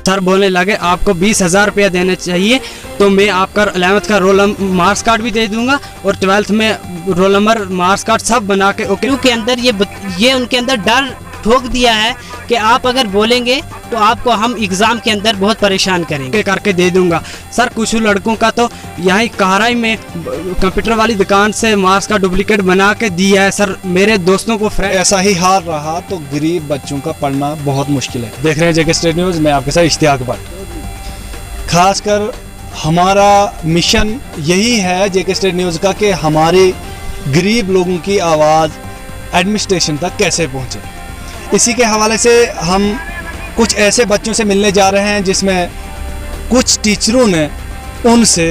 Sir बोलने लगे आपको 20,000 रुपया देने चाहिए, तो मैं आपका 11th का रोल मार्क्स कार्ड भी दे दूंगा और 12th में रोल नंबर मार्क्स कार्ड सब बना के ओके के अंदर ये उनके अंदर डर ठोक दिया है कि आप अगर बोलेंगे तो आपको हम एग्ज़ाम के अंदर बहुत परेशान करेंगे करके दे दूंगा। सर कुछ लड़कों का तो यहीं कहराई में कंप्यूटर वाली दुकान से मार्क्स का डुप्लीकेट बना के दिया है। सर मेरे दोस्तों को ऐसा ही हाल रहा तो गरीब बच्चों का पढ़ना बहुत मुश्किल है। देख रहे हैं जेके स्टेट न्यूज़, मैं आपके साथ इश्तियाक भट्ट। खासकर हमारा मिशन यही है जेके स्टेट न्यूज़ का कि हमारे गरीब लोगों की आवाज़ एडमिनिस्ट्रेशन तक कैसे पहुँचे। इसी के हवाले से हम कुछ ऐसे बच्चों से मिलने जा रहे हैं जिसमें कुछ टीचरों ने उनसे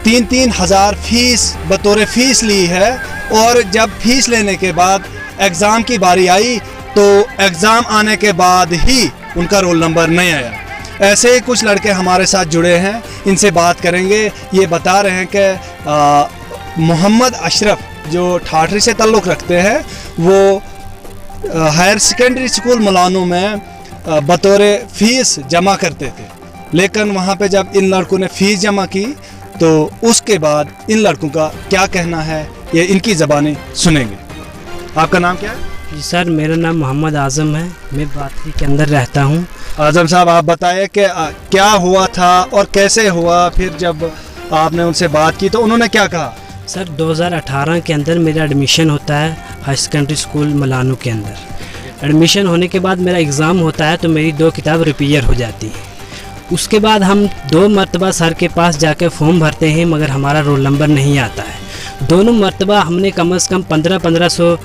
3-3 हज़ार फीस बतौर फीस ली है और जब फीस लेने के बाद एग्ज़ाम की बारी आई तो एग्ज़ाम आने के बाद ही उनका रोल नंबर नहीं आया। ऐसे ही कुछ लड़के हमारे साथ जुड़े हैं, इनसे बात करेंगे। ये बता रहे हैं कि मोहम्मद अशरफ जो ठाठरी से ताल्लुक़ रखते हैं वो हायर सेकेंडरी स्कूल मलानू में बतौर फ़ीस जमा करते थे, लेकिन वहाँ पे जब इन लड़कों ने फ़ीस जमा की तो उसके बाद इन लड़कों का क्या कहना है ये इनकी ज़बानी सुनेंगे। आपका नाम क्या है? जी सर, मेरा नाम मोहम्मद आज़म है, मैं बातरी के अंदर रहता हूँ। आज़म साहब आप बताएं कि क्या हुआ था और कैसे हुआ, फिर जब आपने उनसे बात की तो उन्होंने क्या कहा? सर 2018 के अंदर मेरा एडमिशन होता है हाई सेकेंडरी स्कूल मलानू के अंदर। एडमिशन होने के बाद मेरा एग्ज़ाम होता है तो मेरी 2 किताब रिपेयर हो जाती है। उसके बाद हम 2 मरतबा सर के पास जाकर फॉर्म भरते हैं मगर हमारा रोल नंबर नहीं आता है। दोनों मरतबा हमने कम से कम 1500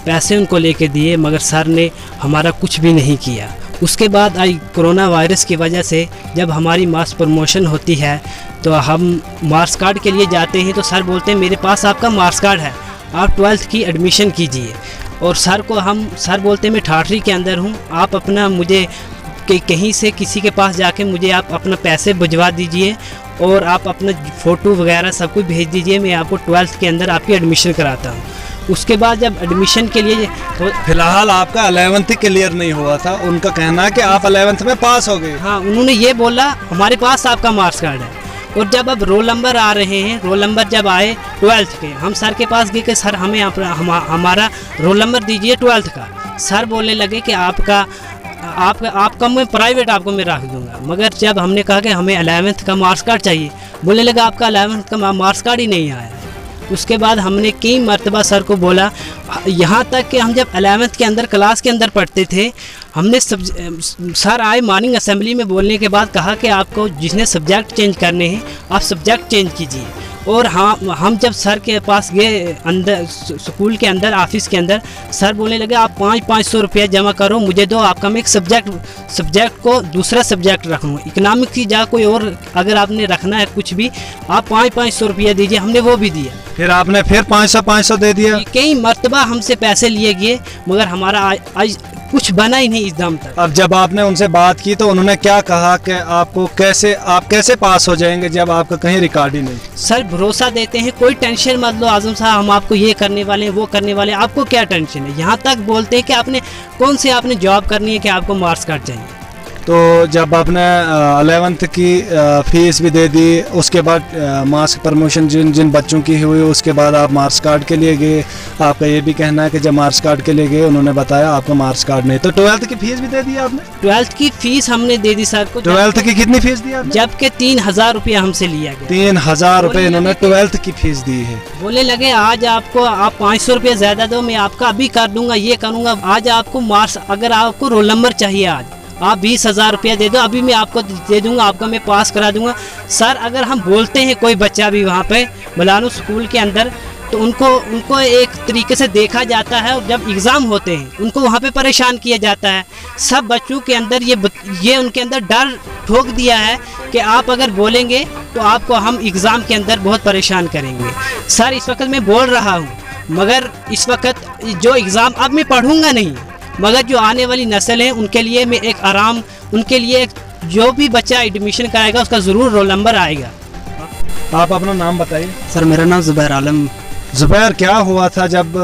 पैसे उनको लेके दिए मगर सर ने हमारा कुछ भी नहीं किया। उसके बाद आई कोरोना वायरस की वजह से जब हमारी मास प्रमोशन होती है तो हम मार्क्स कार्ड के लिए जाते हैं तो सर बोलते हैं मेरे पास आपका मार्क्स कार्ड है, आप 12th की एडमिशन कीजिए। और सर बोलते हैं मैं ठाठरी के अंदर हूँ, आप अपना मुझे कहीं से किसी के पास जाके मुझे आप अपना पैसे भिजवा दीजिए और आप अपना फ़ोटो वगैरह सब कुछ भेज दीजिए, मैं आपको 12th के अंदर आपकी एडमिशन कराता हूँ। उसके बाद जब एडमिशन के लिए तो फिलहाल आपका 11th क्लियर नहीं हुआ था, उनका कहना है कि आप 11th में पास हो गए। हाँ, उन्होंने ये बोला हमारे पास आपका मार्क्स कार्ड है। और जब अब रोल नंबर आ रहे हैं, रोल नंबर जब आए 12th के, हम सर के पास गए कि सर हमें हमारा रोल नंबर दीजिए 12th का। सर बोलने लगे कि आपका मैं प्राइवेट आपको मैं रख दूंगा। मगर जब हमने कहा कि हमें 11th का मार्क्स कार्ड चाहिए, बोलने लगा आपका 11th का मार्क्स कार्ड ही नहीं आया। उसके बाद हमने कई मरतबा सर को बोला, यहाँ तक कि हम जब 11th के अंदर क्लास के अंदर पढ़ते थे, हमने सर आए मॉर्निंग असेंबली में बोलने के बाद कहा कि आपको जिसने सब्जेक्ट चेंज करने हैं आप सब्जेक्ट चेंज कीजिए। और हाँ, हम जब सर के पास गए अंदर स्कूल के अंदर ऑफिस के अंदर, सर बोलने लगे आप 500 रुपया जमा करो मुझे दो, आपका मैं एक सब्जेक्ट को दूसरा सब्जेक्ट रखूँ, इकनॉमिक्स की जा कोई और अगर आपने रखना है कुछ भी आप 500 रुपया दीजिए। हमने वो भी दिया। फिर आपने फिर 500 दे दिया। कई मरतबा हमसे पैसे लिए गए मगर हमारा आज कुछ बना ही नहीं इस दम तक। अब जब आपने उनसे बात की तो उन्होंने क्या कहा कि आप कैसे पास हो जाएंगे जब आपका कहीं रिकॉर्ड ही नहीं? सर भरोसा देते हैं कोई टेंशन मत लो आजम साहब, हम आपको ये करने वाले हैं वो करने वाले हैं, आपको क्या टेंशन है। यहाँ तक बोलते हैं कि आपने जॉब करनी है कि आपको मार्क्स कार्ड चाहिए। तो जब आपने 11th की फीस भी दे दी, उसके बाद मार्क्स प्रमोशन जिन बच्चों की हुई, उसके बाद आप मार्क्स कार्ड के लिए गए। आपका ये भी कहना है कि जब मार्क्स कार्ड के लिए गए उन्होंने बताया आपका मार्क्स कार्ड नहीं, तो 12th की फीस भी दे दी आपने? 12th की फीस हमने दे दी सर को। 12th की कितनी फीस दी आपने? जबकि 3000 रुपया हमसे लिया गया। 3000 रुपये इन्होंने 12th की फीस दी है। बोले लगे आज आप 500 रुपया ज्यादा दो, मैं आपका अभी कर दूंगा, ये करूंगा। आज आपको मार्क्स अगर आपको रोल नंबर चाहिए आज आप 20,000 रुपया दे दो, अभी मैं आपको दे दूंगा, आपका मैं पास करा दूंगा। सर अगर हम बोलते हैं कोई बच्चा भी वहाँ पे मलानू स्कूल के अंदर तो उनको एक तरीके से देखा जाता है और जब एग्ज़ाम होते हैं उनको वहाँ पे परेशान किया जाता है। सब बच्चों के अंदर ये उनके अंदर डर ठोक दिया है कि आप अगर बोलेंगे तो आपको हम एग्ज़ाम के अंदर बहुत परेशान करेंगे। सर इस वक्त मैं बोल रहा हूँ मगर इस वक्त जो एग्ज़ाम अब मैं पढ़ूँगा नहीं, मगर जो आने वाली नस्ल है उनके लिए मैं एक आराम, उनके लिए जो भी बच्चा एडमिशन कराएगा उसका ज़रूर रोल नंबर आएगा। आप अपना नाम बताइए। सर मेरा नाम ज़ुबैर आलम। ज़ुबैर, क्या हुआ था जब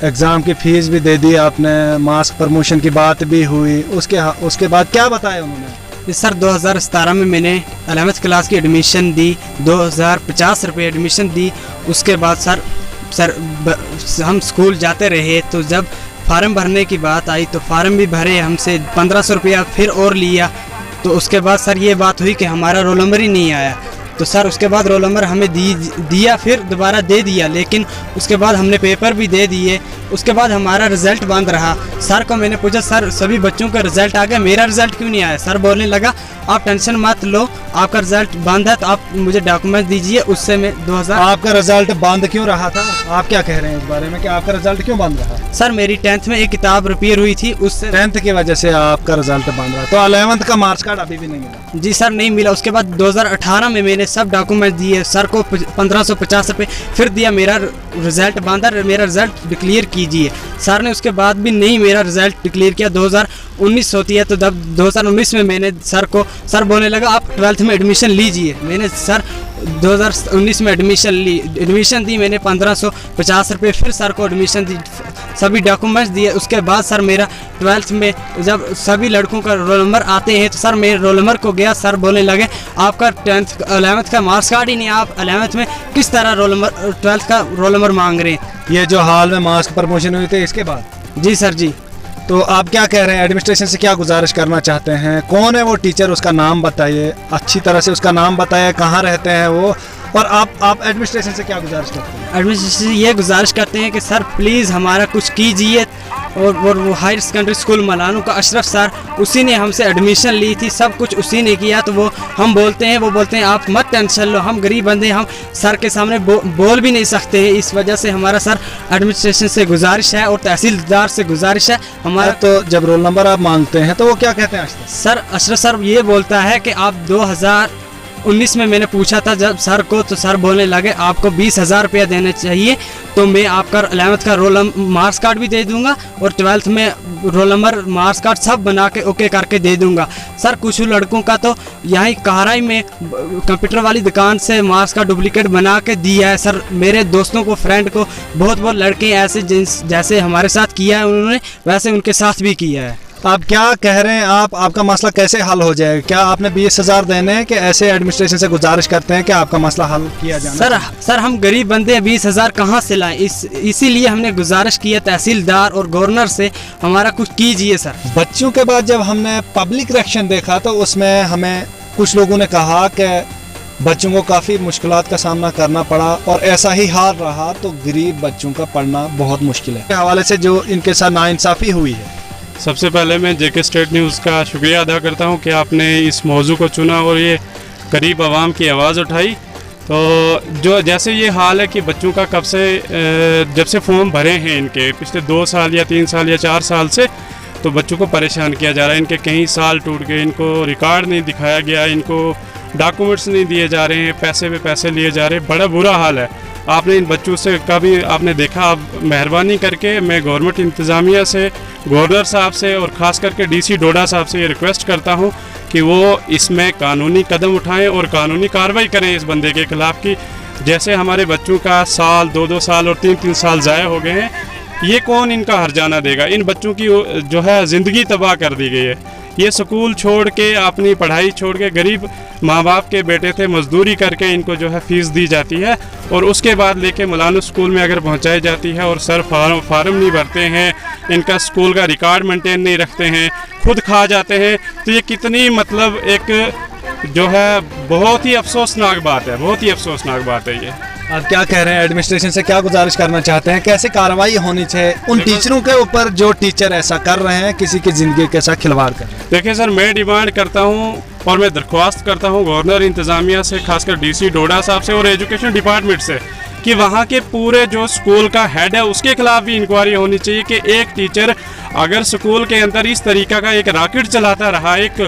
एग्ज़ाम की फ़ीस भी दे दी आपने, मार्क्स प्रमोशन की बात भी हुई, उसके बाद क्या बताया उन्होंने? सर 2017 में मैंने 11th क्लास की एडमिशन दी, 2050 रुपये एडमिशन दी। उसके बाद सर हम स्कूल जाते रहे, तो जब फार्म भरने की बात आई तो फार्म भी भरे, हमसे 1500 रुपया फिर और लिया। तो उसके बाद सर ये बात हुई कि हमारा रोल नंबर ही नहीं आया। तो सर उसके बाद रोल नंबर हमें दिया, फिर दोबारा दे दिया, लेकिन उसके बाद हमने पेपर भी दे दिए। उसके बाद हमारा रिज़ल्ट बंद रहा। सर को मैंने पूछा, सर सभी बच्चों का रिज़ल्ट आ गया, मेरा रिज़ल्ट क्यों नहीं आया? सर बोलने लगा, आप टेंशन मत लो, आपका रिज़ल्ट बंद है, तो आप मुझे डॉक्यूमेंट दीजिए। उससे मैं 2000। आपका रिजल्ट बंद क्यों रहा था? आप क्या कह रहे हैं इस बारे में कि आपका रिजल्ट क्यों बंद रहा? सर मेरी 10th में एक किताब रिपेयर हुई थी, उससे 10th की वजह से आपका रिजल्ट बंद रहा, तो 11th का मार्क्स कार्ड अभी भी नहीं मिला? जी सर नहीं मिला। उसके बाद 2018 में मैंने सब डॉक्यूमेंट दिए, सर को 1550 रुपये फिर दिया, मेरा रिज़ल्ट बंद है, मेरा रिज़ल्ट डिक्लेयर कीजिए। सर ने उसके बाद भी नहीं मेरा रिज़ल्ट डिक्लेयर किया। 2019 होती है, तो जब 2019 में मैंने सर बोलने लगा आप 12th में एडमिशन लीजिए। मैंने सर 2019 में एडमिशन दी मैंने 1550 रुपये, फिर सर को एडमिशन दी, सभी डॉक्यूमेंट्स दिए। उसके बाद सर मेरा 12th में जब सभी लड़कों का रोल नंबर आते हैं, तो सर मेरे रोल नंबर को गया, सर बोलने लगे आपका 11th का मार्क्स कार्ड ही नहीं, आप 11th में किस तरह 12th का रोल नंबर मांग रहे हैं? ये जो हाल में मार्क्स प्रमोशन हुई थी इसके बाद? जी सर जी। तो आप क्या कह रहे हैं, एडमिनिस्ट्रेशन से क्या गुजारिश करना चाहते हैं? कौन है वो टीचर, उसका नाम बताइए, अच्छी तरह से उसका नाम बताइए, कहाँ रहते हैं वो, और आप एडमिनिस्ट्रेशन से क्या गुजारिश करते हैं? एडमिनिस्ट्रेशन से ये गुजारिश करते हैं कि सर प्लीज़ हमारा कुछ कीजिए। और वो हायर सेकेंडरी स्कूल मलानू का अशरफ सर, उसी ने हमसे एडमिशन ली थी, सब कुछ उसी ने किया। तो वो बोलते हैं आप मत टेंशन लो, हम गरीब बंदे, हम सर के सामने बोल भी नहीं सकते हैं। इस वजह से हमारा सर एडमिनिस्ट्रेशन से गुजारिश है और तहसीलदार से गुजारिश है हमारा। तो जब रोल नंबर आप मांगते हैं तो वो क्या कहते हैं? सर अशरफ सर ये बोलता है कि आप 2019 में मैंने पूछा था जब सर को, तो सर बोलने लगे आपको 20,000 रुपया देने चाहिए, तो मैं आपका 11th का मार्क्स कार्ड भी दे दूंगा और 12th में रोल नंबर मार्क्स कार्ड सब बना के ओके करके दे दूंगा। सर कुछ लड़कों का तो यहीं कहराई में कंप्यूटर वाली दुकान से मार्क्स कार्ड डुप्लीकेट बना के दिया है। सर मेरे दोस्तों को, फ्रेंड को बहुत लड़के ऐसे जैसे हमारे साथ किया है उन्होंने, वैसे उनके साथ भी किया है। आप क्या कह रहे हैं, आपका मसला कैसे हल हो जाएगा? क्या आपने 20,000 देने हैं कि ऐसे एडमिनिस्ट्रेशन से गुजारिश करते हैं कि आपका मसला हल किया जाए? सर हम गरीब बंदे हैं, 20,000 कहाँ से लाएं? इसीलिए हमने गुजारिश की है तहसीलदार और गवर्नर से, हमारा कुछ कीजिए सर। बच्चों के बाद जब हमने पब्लिक रिएक्शन देखा तो उसमें हमें कुछ लोगों ने कहा कि बच्चों को काफ़ी मुश्किलात का सामना करना पड़ा और ऐसा ही हाल रहा तो गरीब बच्चों का पढ़ना बहुत मुश्किल है। के हवाले से जो इनके साथ नाइंसाफ़ी हुई है, सबसे पहले मैं जेके स्टेट न्यूज़ का शुक्रिया अदा करता हूं कि आपने इस मौजू को चुना और ये गरीब आवाम की आवाज़ उठाई। तो जो जैसे ये हाल है कि बच्चों का कब से जब से फॉर्म भरे हैं इनके पिछले 2 साल या 3 साल या 4 साल से, तो बच्चों को परेशान किया जा रहा है। इनके कई साल टूट गए, इनको रिकॉर्ड नहीं दिखाया गया, इनको डॉक्यूमेंट्स नहीं दिए जा रहे हैं, पैसे पे पैसे लिए जा रहे हैं, बड़ा बुरा हाल है। आपने इन बच्चों से कभी आपने देखा, आप मेहरबानी करके मैं गवर्नमेंट इंतज़ामिया से, गवर्नर साहब से और ख़ास करके डीसी डोडा साहब से ये रिक्वेस्ट करता हूँ कि वो इसमें कानूनी कदम उठाएं और कानूनी कार्रवाई करें इस बंदे के ख़िलाफ़। कि जैसे हमारे बच्चों का साल 2-2 साल और 3-3 साल ज़ाया हो गए हैं, ये कौन इनका हर्जाना देगा? इन बच्चों की जो है ज़िंदगी तबाह कर दी गई है। ये स्कूल छोड़ के, अपनी पढ़ाई छोड़ के, गरीब माँ बाप के बेटे थे, मजदूरी करके इनको जो है फ़ीस दी जाती है और उसके बाद लेके मुलानु स्कूल में अगर पहुंचाई जाती है और सर फार्म नहीं भरते हैं, इनका स्कूल का रिकॉर्ड मेंटेन नहीं रखते हैं, खुद खा जाते हैं, तो ये कितनी मतलब एक जो है बहुत ही अफसोसनाक बात है, बहुत ही अफसोसनाक बात है ये। आप क्या कह रहे हैं, एडमिनिस्ट्रेशन से क्या गुजारिश करना चाहते हैं, कैसे कार्रवाई होनी चाहिए उन टीचरों के ऊपर जो टीचर ऐसा कर रहे हैं, किसी की ज़िंदगी के साथ खिलवाड़ कर रहे हैं? देखिए सर, मैं डिमांड करता हूँ और मैं दरख्वास्त करता हूँ गवर्नर इंतज़ामिया से, खासकर डीसी डोडा साहब से और एजुकेशन डिपार्टमेंट से, कि वहाँ के पूरे जो स्कूल का हेड है उसके खिलाफ भी इंक्वायरी होनी चाहिए कि एक टीचर अगर स्कूल के अंदर इस तरीका का एक रॉकेट चलाता रहा, एक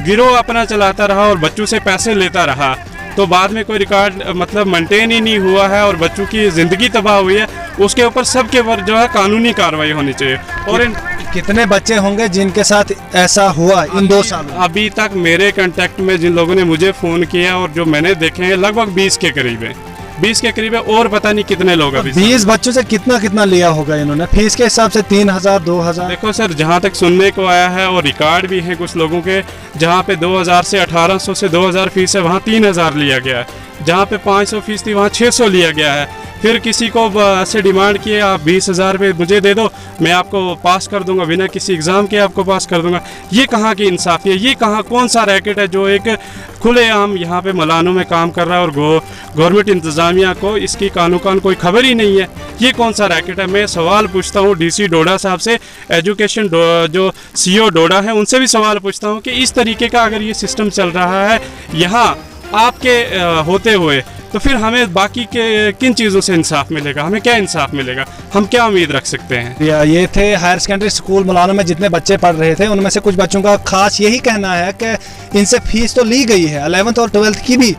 गिरोह अपना चलाता रहा और बच्चों से पैसे लेता रहा, तो बाद में कोई रिकॉर्ड मतलब मेंटेन ही नहीं हुआ है और बच्चों की ज़िंदगी तबाह हुई है, उसके ऊपर सबके ऊपर जो है कानूनी कार्रवाई होनी चाहिए। और कितने बच्चे होंगे जिनके साथ ऐसा हुआ इन 2 सालों? अभी तक मेरे कांटेक्ट में जिन लोगों ने मुझे फ़ोन किया और जो मैंने देखे हैं लगभग 20 के करीब हैं। 20 के करीब है, और पता नहीं कितने लोग अभी 20 बच्चों से कितना कितना लिया होगा इन्होंने फीस के हिसाब से? 3000 2000? देखो सर, जहाँ तक सुनने को आया है और रिकॉर्ड भी है कुछ लोगों के, जहाँ पे 2000 से 1800 से 2000 फीस है वहाँ 3000 लिया गया है, जहाँ पे 500 फीस थी वहाँ 600 लिया गया है। फिर किसी को ऐसे डिमांड किए आप 20,000 रुपये मुझे दे दो, मैं आपको पास कर दूंगा, बिना किसी एग्ज़ाम के आपको पास कर दूंगा। ये कहाँ की इंसाफ़ी है? ये कहाँ कौन सा रैकेट है जो एक खुलेआम यहाँ पे मलानों में काम कर रहा है और गवर्नमेंट इंतज़ामिया को इसकी कानून कोई खबर ही नहीं है? ये कौन सा रैकेट है? मैं सवाल पूछता हूँ डीसी डोडा साहब से, एजुकेशन जो सीईओ डोडा है उनसे भी सवाल पूछता हूँ कि इस तरीके का अगर ये सिस्टम चल रहा है यहाँ आपके होते हुए, तो फिर हमें बाकी के किन चीज़ों से इंसाफ मिलेगा? हमें क्या इंसाफ मिलेगा? हम क्या उम्मीद रख सकते हैं? ये थे हायर सेकेंडरी स्कूल मुलानो में जितने बच्चे पढ़ रहे थे, उनमें से कुछ बच्चों का खास यही कहना है कि इनसे फीस तो ली गई है 11th और 12th की भी,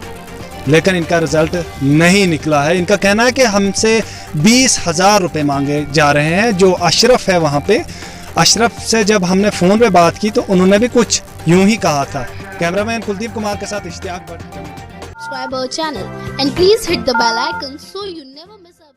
लेकिन इनका रिजल्ट नहीं निकला है। इनका कहना है कि हमसे 20,000 रुपये मांगे जा रहे हैं। जो अशरफ है वहाँ पे, अशरफ से जब हमने फ़ोन पे बात की तो उन्होंने भी कुछ यूं ही कहा था। कैमरामैन कुलदीप कुमार के साथ Ishtiyaq Bhatt. Subscribe our channel and please hit the bell icon so you never miss a